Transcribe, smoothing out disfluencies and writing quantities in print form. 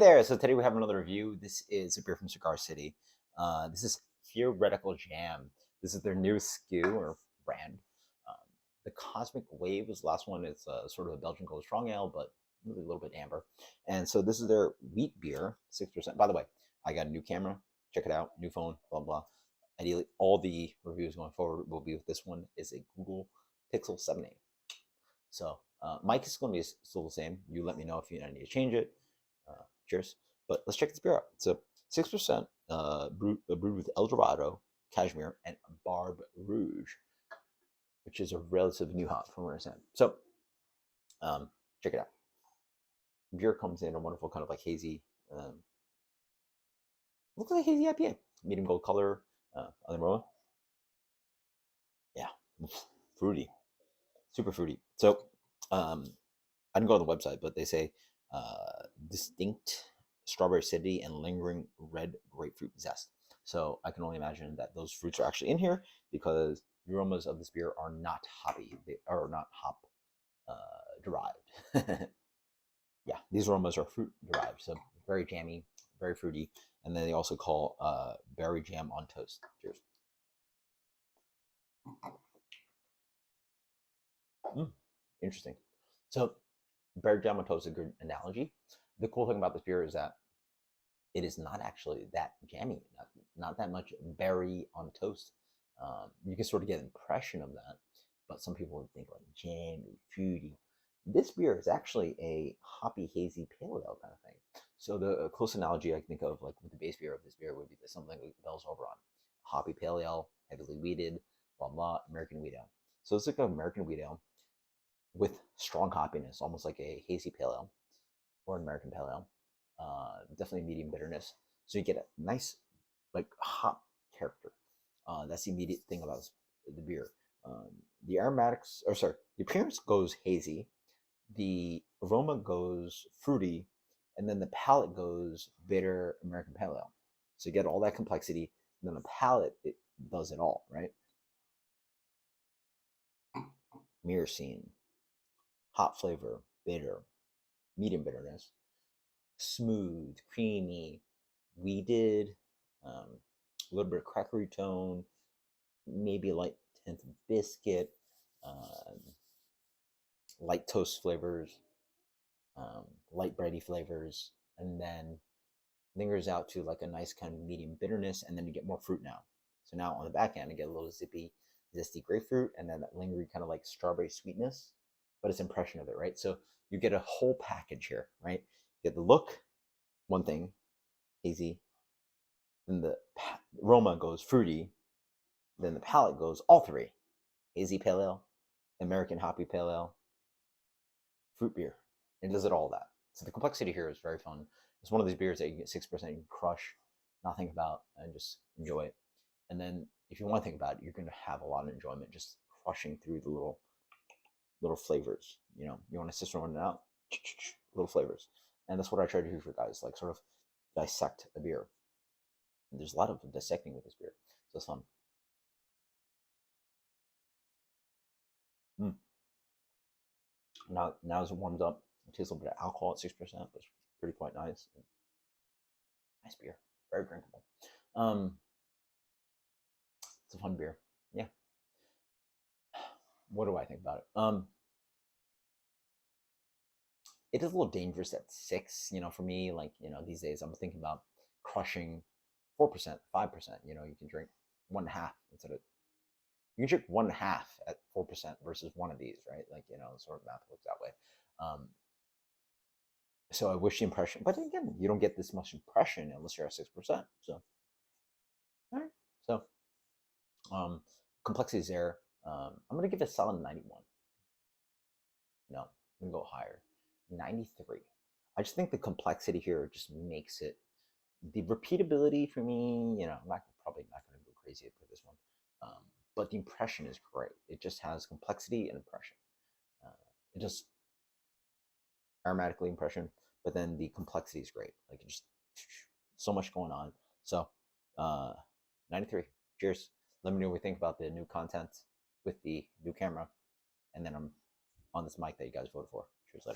There, so today we have another review. This is a beer from Cigar City. This is Theoretical Jam. This is their newest SKU or brand. Um, the Cosmic Wave was the last one. It's sort of a Belgian Gold Strong Ale, but really a little bit amber. And so this is their wheat beer, 6%. By the way, I got a new camera. Check it out. New phone, blah, blah. Ideally, all the reviews going forward will be with this one. Is a Google Pixel 7a. So mic is going to be still the same. You let me know if you need to change it. Cheers. But let's check this beer out. It's a 6% brewed with El Dorado, Cashmere, and Barbe Rouge, which is a relative new hop from what I understand. So check it out. Beer comes in a wonderful kind of like hazy, looks like hazy IPA, medium gold color, aroma. Yeah, fruity, super fruity. So I didn't go on the website, but they say distinct strawberry acidity and lingering red grapefruit zest. So I can only imagine that those fruits are actually in here because the aromas of this beer are not hoppy. They are not hop derived. Yeah, these aromas are fruit derived. So very jammy, very fruity. And then they also call berry jam on toast. Cheers. Interesting. So berry jam on toast is a good analogy. The cool thing about this beer is that it is not actually that jammy, not that much berry on toast. You can sort of get an impression of that, but some people would think like jammy, fruity. This beer is actually a hoppy, hazy pale ale kind of thing. So the close analogy I think of, like with the base beer of this beer, would be something like Bell's Over on hoppy pale ale, heavily wheated, blah blah, American wheat ale. So it's like an American wheat ale with strong hoppiness, almost like a hazy pale ale or an American pale ale. Definitely medium bitterness. So you get a nice like hop character. That's the immediate thing about the beer. The aromatics, or sorry, the appearance goes hazy, the aroma goes fruity, and then the palate goes bitter American pale ale. So you get all that complexity, and then the palate, it does it all, right? Myrcene, hop flavor, bitter, medium bitterness, smooth, creamy, weeded, a little bit of crackery tone, maybe a light hint of biscuit, um, light toast flavors, light bready flavors, and then lingers out to like a nice kind of medium bitterness, and then you get more fruit now. So now on the back end, you get a little zippy, zesty grapefruit, and then that lingering kind of like strawberry sweetness, but it's impression of it, right? So you get a whole package here, right? You get the look, one thing, hazy, then the aroma goes fruity, then the palate goes all three: hazy pale ale, American hoppy pale ale, fruit beer. It does it all that. So the complexity here is very fun. It's one of these beers that you get 6%, you can crush, not think about, and just enjoy it. And then if you want to think about it, you're going to have a lot of enjoyment just crushing through the little flavors. You know, you want to system it out, little flavors. And that's what I try to do for guys, like sort of dissect a beer. And there's a lot of dissecting with this beer. So it's fun. Mm. Now as it warms up, it tastes a little bit of alcohol at 6%, but it's pretty quite nice. Nice beer, very drinkable. Um, it's a fun beer. Yeah. What do I think about it? It is a little dangerous at 6. You know, for me, like these days, I'm thinking about crushing 4%, 5%. You know, you can drink 1.5 instead of you can drink 1.5 at 4% versus one of these, right? Like sort of math works that way. Um, so I wish the impression, but again, you don't get this much impression unless you're at 6%. So, all right. So, complexity is there. I'm gonna give it a solid 91. No, I'm gonna go higher. 93. I just think the complexity here just makes it the repeatability for me. I'm probably not gonna go crazy for this one, but the impression is great. It just has complexity and impression. It just aromatically impression, but then the complexity is great. Like just so much going on. So, 93. Cheers. Let me know what you think about the new content with the new camera, and then I'm on this mic that you guys voted for. Cheers later.